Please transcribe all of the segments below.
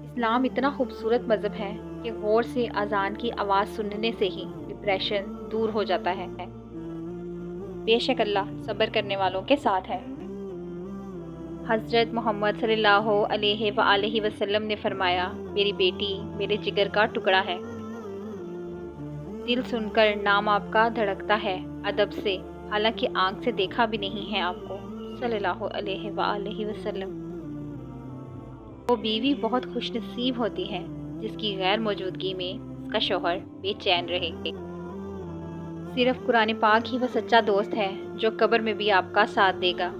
اسلام اتنا خوبصورت مذہب ہے کہ غور سے اذان کی آواز سننے سے ہی ڈپریشن دور ہو جاتا ہے۔ بے شک اللہ صبر کرنے والوں کے ساتھ ہے۔ حضرت محمد صلی اللہ علیہ وآلہ وسلم نے فرمایا، میری بیٹی میرے جگر کا ٹکڑا ہے، دل سن کر نام آپ کا دھڑکتا ہے ادب سے، حالانکہ آنکھ سے دیکھا بھی نہیں ہے آپ کو، صلی اللہ علیہ وآلہ وسلم۔ وہ بیوی بہت خوش نصیب ہوتی ہے جس کی غیر موجودگی میں اس کا شوہر بے چین رہے۔ صرف قرآن پاک ہی وہ سچا دوست ہے جو قبر میں بھی آپ کا ساتھ دے گا۔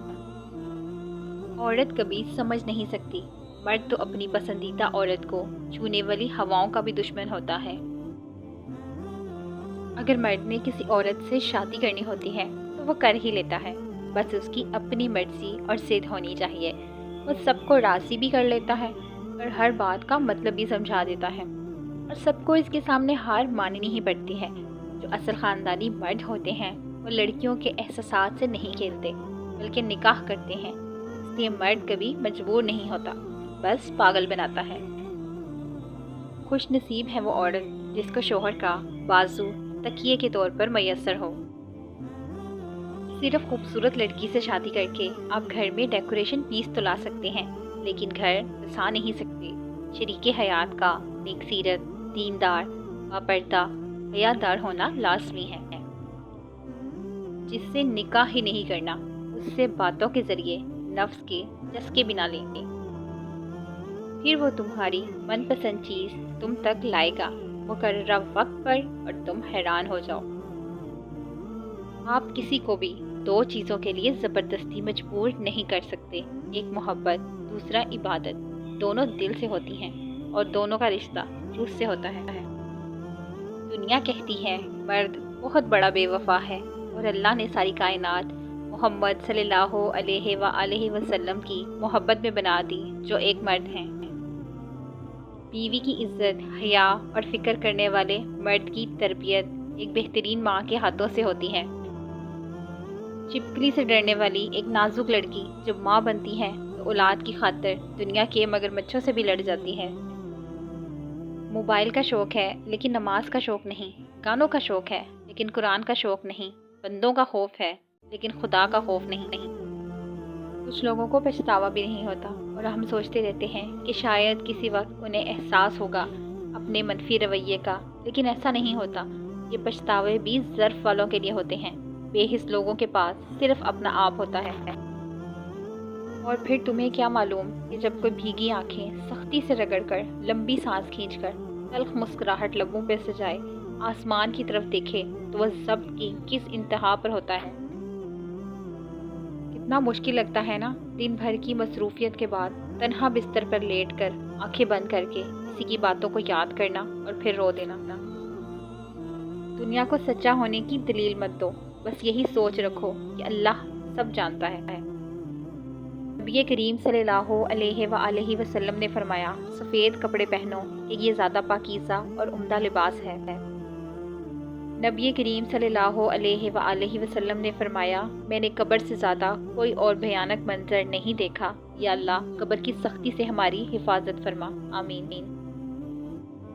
عورت کبھی سمجھ نہیں سکتی، مرد تو اپنی پسندیدہ عورت کو چھونے والی ہواؤں کا بھی دشمن ہوتا ہے۔ اگر مرد نے کسی عورت سے شادی کرنی ہوتی ہے تو وہ کر ہی لیتا ہے، بس اس کی اپنی مرضی اور ضد ہونی چاہیے۔ وہ سب کو راضی بھی کر لیتا ہے اور ہر بات کا مطلب بھی سمجھا دیتا ہے، اور سب کو اس کے سامنے ہار ماننی ہی پڑتی ہے۔ جو اصل خاندانی مرد ہوتے ہیں وہ لڑکیوں کے احساسات سے نہیں کھیلتے بلکہ نکاح کرتے ہیں، اس لیے مرد کبھی مجبور نہیں ہوتا، بس پاگل بناتا ہے۔ خوش نصیب ہے وہ عورت جس کو شوہر کا بازو تکیے کے طور پر میسر ہو۔ صرف خوبصورت لڑکی سے شادی کر کے آپ گھر میں ڈیکوریشن پیس تو لا سکتے ہیں، لیکن گھر بسا نہیں سکتے۔ شریک حیات کا نیک سیرت، دیندار، باپردہ، حیادار ہونا لازمی ہے۔ جس سے نکاح ہی نہیں کرنا، اس سے باتوں کے ذریعے نفس کے چسکے بنا لیں گے، پھر وہ تمہاری من پسند چیز تم تک لائے گا مقررہ وقت پر اور تم حیران ہو جاؤ۔ آپ کسی کو بھی دو چیزوں کے لیے زبردستی مجبور نہیں کر سکتے، ایک محبت، دوسرا عبادت۔ دونوں دل سے ہوتی ہیں اور دونوں کا رشتہ روح سے ہوتا ہے۔ دنیا کہتی ہے مرد بہت بڑا بے وفا ہے، اور اللہ نے ساری کائنات محمد صلی اللہ علیہ وآلہ وسلم کی محبت میں بنا دی جو ایک مرد ہیں۔ بیوی کی عزت، حیا اور فکر کرنے والے مرد کی تربیت ایک بہترین ماں کے ہاتھوں سے ہوتی ہے۔ چپکلی سے ڈرنے والی ایک نازک لڑکی جب ماں بنتی ہے تو اولاد کی خاطر دنیا کے مگرمچھوں سے بھی لڑ جاتی ہے۔ موبائل کا شوق ہے لیکن نماز کا شوق نہیں، گانوں کا شوق ہے لیکن قرآن کا شوق نہیں، بندوں کا خوف ہے لیکن خدا کا خوف نہیں۔ کچھ لوگوں کو پچھتاوا بھی نہیں ہوتا اور ہم سوچتے رہتے ہیں کہ شاید کسی وقت انہیں احساس ہوگا اپنے منفی رویے کا، لیکن ایسا نہیں ہوتا۔ یہ پچھتاوے بھی ظرف والوں کے لیے ہوتے ہیں، بے حس لوگوں کے پاس صرف اپنا آپ ہوتا ہے۔ اور پھر تمہیں کیا معلوم کہ جب کوئی بھیگی آنکھیں سختی سے رگڑ کر، لمبی سانس کھینچ کر، تلخ مسکراہٹ لبوں پہ سجائے آسمان کی طرف دیکھے تو وہ ضبط کی کس انتہا پر ہوتا ہے۔ کتنا مشکل لگتا ہے نا، دن بھر کی مصروفیت کے بعد تنہا بستر پر لیٹ کر آنکھیں بند کر کے کسی کی باتوں کو یاد کرنا اور پھر رو دینا۔ دنیا کو سچا ہونے کی دلیل مت دو، بس یہی سوچ رکھو کہ اللہ سب جانتا ہے۔ نبی کریم صلی اللہ علیہ وآلہ وسلم نے فرمایا، سفید کپڑے پہنو کہ یہ زیادہ پاکیزہ اور عمدہ لباس ہے۔ نبی کریم صلی اللہ علیہ وآلہ وسلم نے فرمایا، میں نے قبر سے زیادہ کوئی اور بھیانک منظر نہیں دیکھا، یا اللہ قبر کی سختی سے ہماری حفاظت فرما، آمین۔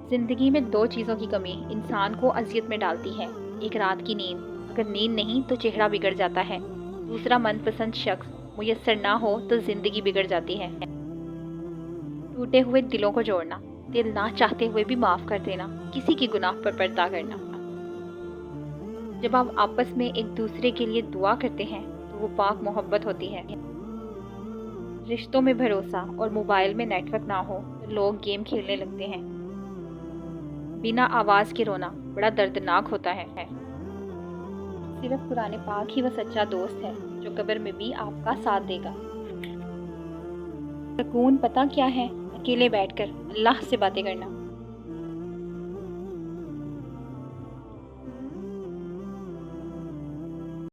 زندگی میں دو چیزوں کی کمی انسان کو اذیت میں ڈالتی ہے، ایک رات کی نیند، اگر نیند نہیں تو چہرہ بگڑ جاتا ہے، دوسرا من پسند شخص میسر نہ ہو تو زندگی بگڑ جاتی ہے۔ ٹوٹے ہوئے دلوں کو جوڑنا، دل نہ چاہتے ہوئے بھی معاف کر دینا، کسی کی گناہ پر پردہ کرنا۔ جب آپ آپس میں ایک دوسرے کے لیے دعا کرتے ہیں تو وہ پاک محبت ہوتی ہے۔ رشتوں میں بھروسہ اور موبائل میں نیٹ ورک نہ ہو تو لوگ گیم کھیلنے لگتے ہیں۔ بنا آواز کے رونا بڑا دردناک ہوتا ہے۔ صرف قرآن پاک ہی وہ سچا دوست ہے جو قبر میں بھی آپ کا ساتھ دے گا۔ سکون پتہ کیا ہے؟ اکیلے بیٹھ کر اللہ سے باتیں کرنا۔